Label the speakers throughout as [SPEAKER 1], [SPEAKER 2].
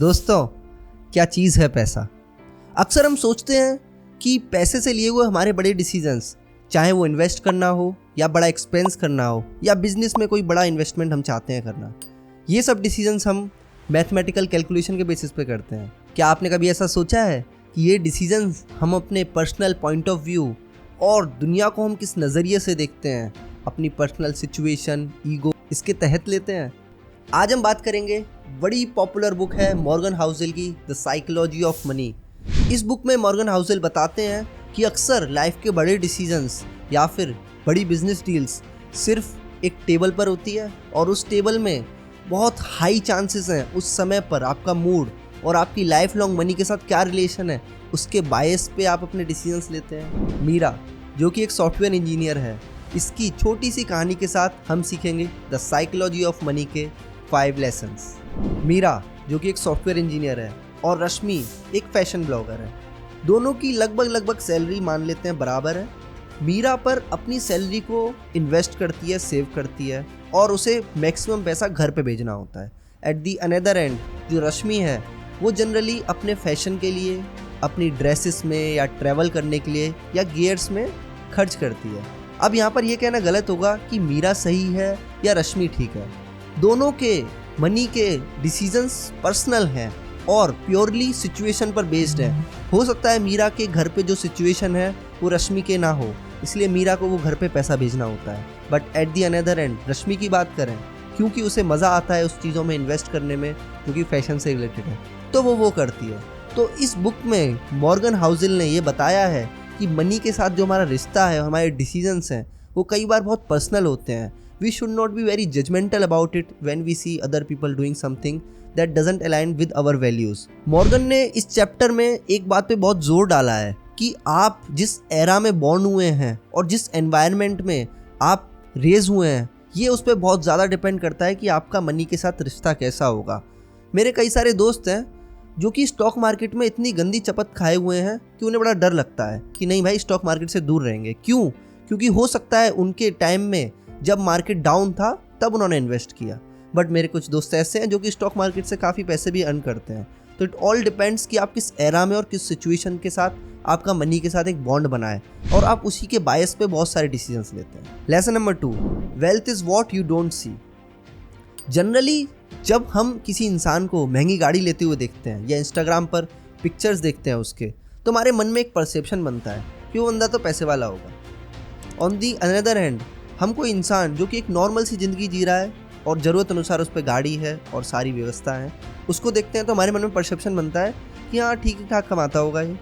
[SPEAKER 1] दोस्तों, क्या चीज़ है पैसा। अक्सर हम सोचते हैं कि पैसे से लिए हुए हमारे बड़े डिसीजंस, चाहे वो इन्वेस्ट करना हो या बड़ा एक्सपेंस करना हो या बिजनेस में कोई बड़ा इन्वेस्टमेंट हम चाहते हैं करना, ये सब डिसीजंस हम मैथमेटिकल कैलकुलेशन के बेसिस पे करते हैं। क्या आपने कभी ऐसा सोचा है कि ये डिसीजंस हम अपने पर्सनल पॉइंट ऑफ व्यू और दुनिया को हम किस नज़रिए से देखते हैं, अपनी पर्सनल सिचुएशन, ईगो, इसके तहत लेते हैं? आज हम बात करेंगे, बड़ी पॉपुलर बुक है मॉर्गन हाउसेल की, द साइकोलॉजी ऑफ मनी। इस बुक में मॉर्गन हाउसेल बताते हैं कि अक्सर लाइफ के बड़े डिसीजंस या फिर बड़ी बिजनेस डील्स सिर्फ एक टेबल पर होती है और उस टेबल में बहुत हाई चांसेस हैं उस समय पर आपका मूड और आपकी लाइफ लॉन्ग मनी के साथ क्या रिलेशन है, उसके बायस पे आप अपने डिसीजंस लेते हैं। मीरा, जो कि एक सॉफ्टवेयर इंजीनियर है, इसकी छोटी सी कहानी के साथ हम सीखेंगे द साइकोलॉजी ऑफ मनी के 5 लेसन्स। मीरा, जो कि एक सॉफ्टवेयर इंजीनियर है, और रश्मि एक फैशन ब्लॉगर है। दोनों की लगभग सैलरी मान लेते हैं बराबर है। मीरा पर अपनी सैलरी को इन्वेस्ट करती है, सेव करती है और उसे मैक्सिमम पैसा घर पे भेजना होता है। एट दी अनदर एंड जो रश्मि है, वो जनरली अपने फैशन के लिए, अपनी ड्रेसेस में या ट्रैवल करने के लिए या गियर्स में खर्च करती है। अब यहाँ पर यह कहना गलत होगा कि मीरा सही है या रश्मि ठीक है। दोनों के मनी के डिसीजंस पर्सनल हैं और प्योरली सिचुएशन पर बेस्ड है। हो सकता है मीरा के घर पे जो सिचुएशन है वो रश्मि के ना हो, इसलिए मीरा को वो घर पे पैसा भेजना होता है। But at the another end Rashmi की बात करें, क्योंकि उसे मज़ा आता है उस चीज़ों में इन्वेस्ट करने में जो कि फैशन से रिलेटेड है, तो वो करती है। तो इस बुक में मॉर्गन हाउसेल ने ये बताया है कि मनी के साथ जो हमारा रिश्ता है, हमारे डिसीजंस हैं, वो कई बार बहुत पर्सनल होते हैं। We should not be very judgmental about it when we see other people doing something that doesn't align with our values. Morgan ने इस चैप्टर में एक बात पे बहुत जोर डाला है कि आप जिस एरा में बॉर्न हुए हैं और जिस एनवायरनमेंट में आप रेज हुए हैं, ये उस पर बहुत ज़्यादा डिपेंड करता है कि आपका मनी के साथ रिश्ता कैसा होगा। मेरे कई सारे दोस्त हैं जो कि स्टॉक मार्केट में इतनी गंदी चपत खाए हुए हैं कि उन्हें बड़ा डर लगता है कि नहीं भाई, स्टॉक मार्केट से दूर रहेंगे। क्यों? क्योंकि हो सकता है उनके टाइम में जब मार्केट डाउन था तब उन्होंने इन्वेस्ट किया। बट मेरे कुछ दोस्त ऐसे हैं जो कि स्टॉक मार्केट से काफ़ी पैसे भी अर्न करते हैं। तो इट ऑल डिपेंड्स कि आप किस एरा में और किस सिचुएशन के साथ आपका मनी के साथ एक बॉन्ड बनाए और आप उसी के बायस पे बहुत सारे डिसीजंस लेते हैं। Lesson number 2, wealth is what you don't C. Generally जब हम किसी इंसान को महंगी गाड़ी लेते हुए देखते हैं या इंस्टाग्राम पर पिक्चर्स देखते हैं उसके, तो हमारे मन में एक परसेप्शन बनता है कि वो बंदा तो पैसे वाला होगा। ऑन दी अनदर हैंड, हम कोई इंसान जो कि एक नॉर्मल सी ज़िंदगी जी रहा है और ज़रूरत अनुसार उस पर गाड़ी है और सारी व्यवस्था है, उसको देखते हैं तो हमारे मन में परसेप्शन बनता है कि हाँ, ठीक ठाक कमाता होगा ये।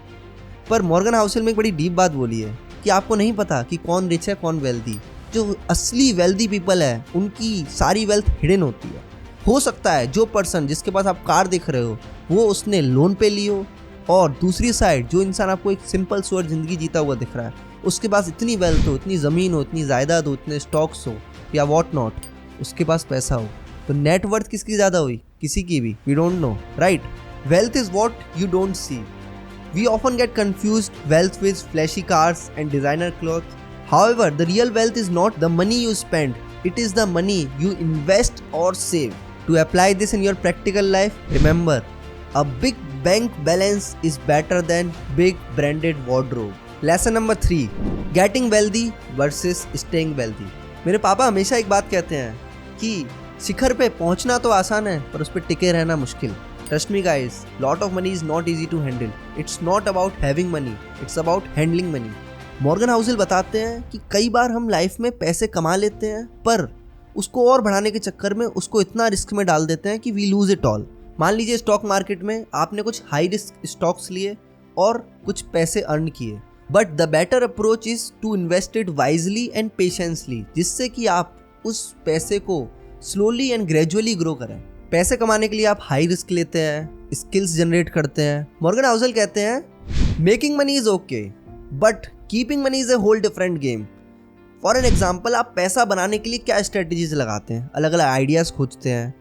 [SPEAKER 1] पर मॉर्गन हाउसेल में एक बड़ी डीप बात बोली है कि आपको नहीं पता कि कौन रिच है, कौन वेल्दी। जो असली वेल्दी पीपल है, उनकी सारी वेल्थ हिडन होती है। हो सकता है जो पर्सन जिसके पास आप कार देख रहे हो वो उसने लोन पे ली हो, और दूसरी साइड जो इंसान आपको एक सिंपल सोअर ज़िंदगी जीता हुआ दिख रहा है, उसके पास इतनी वेल्थ हो, इतनी ज़मीन हो, इतनी जायदाद हो, इतने स्टॉक्स हो या वॉट नॉट, उसके पास पैसा हो। तो नेट वर्थ किसकी ज़्यादा हुई? किसी की भी। We don't know, right? Wealth is what you don't see. We often get confused wealth with flashy cars and designer cloth. However, the real wealth is not the money you spend, it is the money you invest or save. To apply this in your practical life, remember, a big bank balance is better than big branded wardrobe. Lesson number 3, getting wealthy versus staying wealthy. मेरे पापा हमेशा एक बात कहते हैं कि शिखर पे पहुंचना तो आसान है पर उस पर टिके रहना मुश्किल। Trust me guys, lot of money is not easy to handle. It's not about having money, it's about handling money. Morgan Housel बताते हैं कि कई बार हम लाइफ में पैसे कमा लेते हैं पर उसको और बढ़ाने के चक्कर में उसको इतना रिस्क में डाल देते हैं कि वी लूज इट ऑल। मान लीजिए स्टॉक मार्केट में आपने कुछ हाई रिस्क स्टॉक्स लिए और कुछ पैसे अर्न किए, but the better approach is to invest it wisely and patiently, जिससे कि आप उस पैसे को स्लोली एंड ग्रेजुअली ग्रो करें। पैसे कमाने के लिए आप हाई रिस्क लेते हैं, स्किल्स जनरेट करते हैं। मॉर्गन हाउसेल कहते हैं making money is okay but keeping money is a whole different game. For an example, आप पैसा बनाने के लिए क्या स्ट्रेटजीज लगाते हैं? अलग अलग आइडियाज़ खोजते हैं,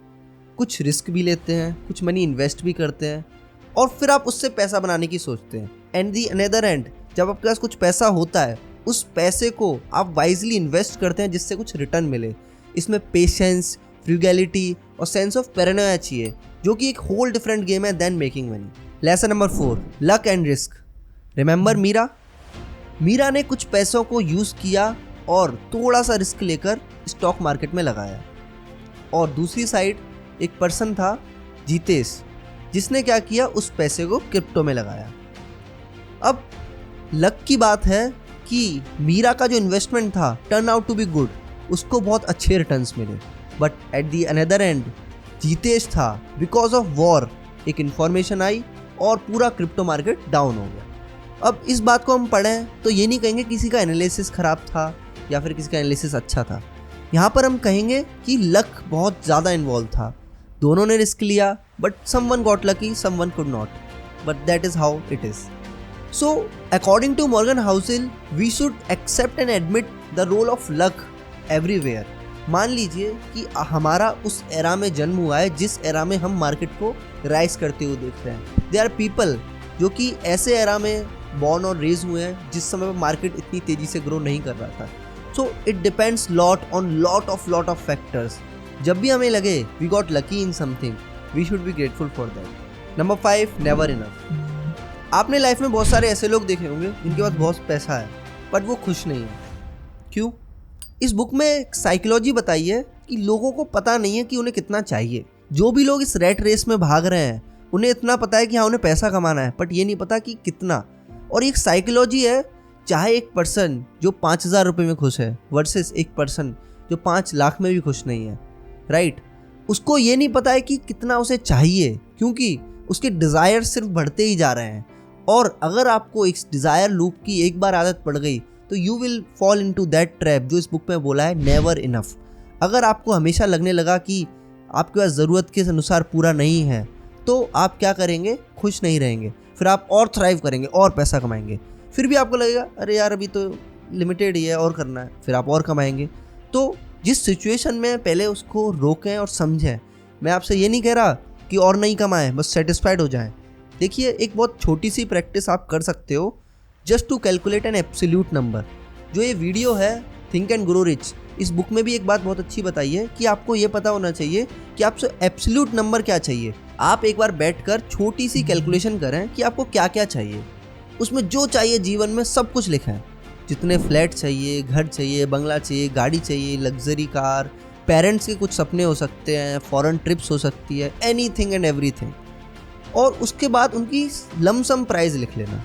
[SPEAKER 1] कुछ रिस्क भी लेते हैं, कुछ मनी इन्वेस्ट भी करते हैं और फिर आप उससे पैसा बनाने की सोचते हैं। एंड दी अनदर एंड, जब आपके पास कुछ पैसा होता है, उस पैसे को आप वाइजली इन्वेस्ट करते हैं जिससे कुछ रिटर्न मिले। इसमें पेशेंस, फ्रूगैलिटी और सेंस ऑफ पैरानोया चाहिए। जो कि एक होल डिफरेंट गेम है than making money. Lesson number 4, luck and risk. Remember Meera ने कुछ पैसों को यूज़ किया और थोड़ा सा रिस्क लेकर स्टॉक मार्केट में लगाया। और दूसरी साइड एक पर्सन था जीतेश, जिसने क्या किया, उस पैसे को क्रिप्टो में लगाया। अब लक की बात है कि मीरा का जो इन्वेस्टमेंट था turn out to be good, उसको बहुत अच्छे रिटर्न्स मिले। But at the another end Jitesh था, बिकॉज ऑफ वॉर एक इन्फॉर्मेशन आई और पूरा क्रिप्टो मार्केट डाउन हो गया। अब इस बात को हम पढ़ें तो ये नहीं कहेंगे किसी का एनालिसिस ख़राब था या फिर किसी का एनालिसिस अच्छा था। यहाँ पर हम कहेंगे कि लक बहुत ज़्यादा इन्वॉल्व था। दोनों ने रिस्क लिया, but someone got lucky, someone could not, but that is how it is. So, according to Morgan Housel, we should accept and admit the role of luck everywhere. मान लीजिए कि हमारा उस एरा में जन्म हुआ है जिस एरा में हम मार्केट को राइज करते हुए देख रहे हैं। There are people जो कि ऐसे एरा में बॉर्न और रेज हुए हैं जिस समय मार्केट इतनी तेज़ी से ग्रो नहीं कर रहा था। So, it depends lot of factors. जब भी हमें लगे we got lucky in something, we should be grateful for that. Number 5, never enough. आपने लाइफ में बहुत सारे ऐसे लोग देखे होंगे जिनके पास बहुत पैसा है बट वो खुश नहीं है। क्यों? इस बुक में एक साइकोलॉजी बताई है कि लोगों को पता नहीं है कि उन्हें कितना चाहिए। जो भी लोग इस रैट रेस में भाग रहे हैं उन्हें इतना पता है कि हाँ उन्हें पैसा कमाना है, बट ये नहीं पता कि कितना। और एक साइकोलॉजी है, चाहे एक पर्सन जो 5,000 रुपये में खुश है वर्सेस एक पर्सन जो 5 लाख में भी खुश नहीं है, राइट? उसको ये नहीं पता है कि कितना उसे चाहिए, क्योंकि उसके डिज़ायर सिर्फ बढ़ते ही जा रहे हैं। और अगर आपको इस डिज़ायर लूप की एक बार आदत पड़ गई तो you will fall into that trap जो इस बुक में बोला है, नेवर इनफ। अगर आपको हमेशा लगने लगा कि आपके पास ज़रूरत के अनुसार पूरा नहीं है तो आप क्या करेंगे? खुश नहीं रहेंगे। फिर आप और थ्राइव करेंगे और पैसा कमाएंगे। फिर भी आपको लगेगा अरे यार अभी तो लिमिटेड ही है और करना है, फिर आप और कमाएंगे। तो जिस सिचुएशन में पहले उसको रोकें और समझें। मैं आपसे ये नहीं कह रहा कि और नहीं कमाएं, बस सेटिस्फाइड हो जाएं। देखिए, एक बहुत छोटी सी प्रैक्टिस आप कर सकते हो, just to calculate an absolute number. जो ये वीडियो है थिंक एंड ग्रो रिच, इस बुक में भी एक बात बहुत अच्छी बताई है कि आपको ये पता होना चाहिए कि आपसे एब्सोल्यूट नंबर क्या चाहिए। आप एक बार बैठकर छोटी सी कैलकुलेशन करें कि आपको क्या क्या चाहिए। उसमें जो चाहिए जीवन में सब कुछ लिखें। जितने फ्लैट चाहिए, घर चाहिए, बंगला चाहिए, गाड़ी चाहिए, लग्जरी कार, पेरेंट्स के कुछ सपने हो सकते हैं, फॉरेन ट्रिप्स हो सकती है, एनीथिंग एंड एवरीथिंग। और उसके बाद उनकी लमसम प्राइस लिख लेना।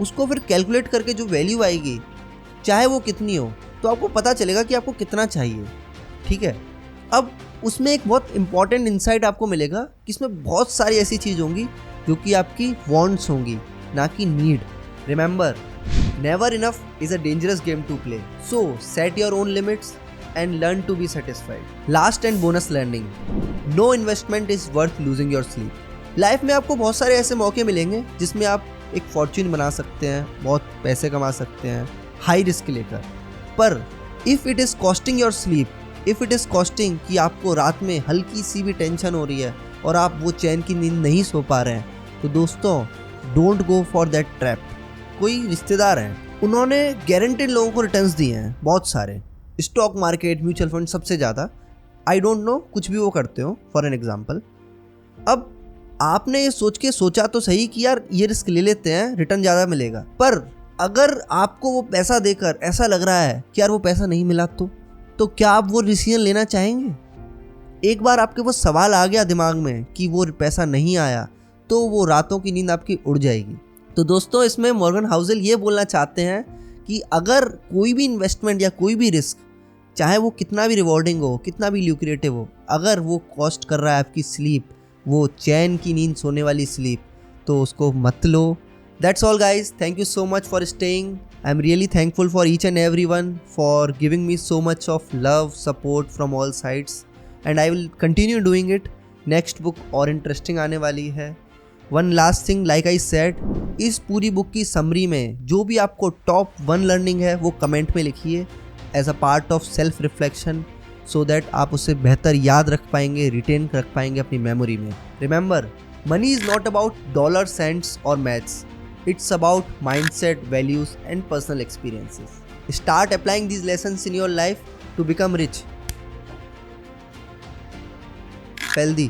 [SPEAKER 1] उसको फिर कैलकुलेट करके जो वैल्यू आएगी, चाहे वो कितनी हो, तो आपको पता चलेगा कि आपको कितना चाहिए। ठीक है? अब उसमें एक बहुत इंपॉर्टेंट इंसाइट आपको मिलेगा कि इसमें बहुत सारी ऐसी चीज़ होंगी जो कि आपकी वांट्स होंगी, ना कि need. Remember, never enough is a dangerous game to play, so set your own limits and learn to be satisfied. Last and bonus learning, no investment is worth losing your sleep. Life में आपको बहुत सारे ऐसे मौके मिलेंगे जिसमें आप एक फॉर्च्यून बना सकते हैं, बहुत पैसे कमा सकते हैं हाई रिस्क लेकर। पर if it is costing your sleep, if it is costing कि आपको रात में हल्की सी भी टेंशन हो रही है और आप वो चैन की नींद नहीं सो पा रहे हैं, तो दोस्तों don't go for that trap. कोई रिश्तेदार हैं, उन्होंने गारंटेड लोगों को रिटर्न्स दिए हैं बहुत सारे, स्टॉक मार्केट, म्यूचुअल फंड सबसे ज़्यादा। आई डोंट नो, कुछ भी वो करते हो फॉर एन एग्जाम्पल। अब आपने ये सोच के सोचा तो सही कि यार ये रिस्क ले लेते हैं, रिटर्न ज़्यादा मिलेगा। पर अगर आपको वो पैसा देकर ऐसा लग रहा है कि यार वो पैसा नहीं मिला तो क्या आप वो डिसीजन लेना चाहेंगे? एक बार आपके वो सवाल आ गया दिमाग में कि वो पैसा नहीं आया, तो वो रातों की नींद आपकी उड़ जाएगी। तो दोस्तों, इसमें मॉर्गन हाउसेल ये बोलना चाहते हैं कि अगर कोई भी इन्वेस्टमेंट या कोई भी रिस्क, चाहे वो कितना भी रिवॉर्डिंग हो, कितना भी ल्यूक्रेटिव हो, अगर वो कॉस्ट कर रहा है आपकी स्लीप, वो चैन की नींद सोने वाली स्लीप, तो उसको मत लो। That's all guys, thank you so much for staying. I'm really thankful for each and everyone for giving me so much of love, support from all sides, and I will continue doing it. Next book और interesting आने वाली है। One last thing, like I said, इस पूरी book की summary में जो भी आपको top 1 लर्निंग है वो कमेंट में लिखिए as a part of self reflection, so that आप उसे बेहतर याद रख पाएंगे, रिटेन रख पाएंगे अपनी मेमोरी में। Remember, money is not about dollars, cents or maths. It's about mindset, values and personal experiences. Start applying these lessons in your life to become rich, wealthy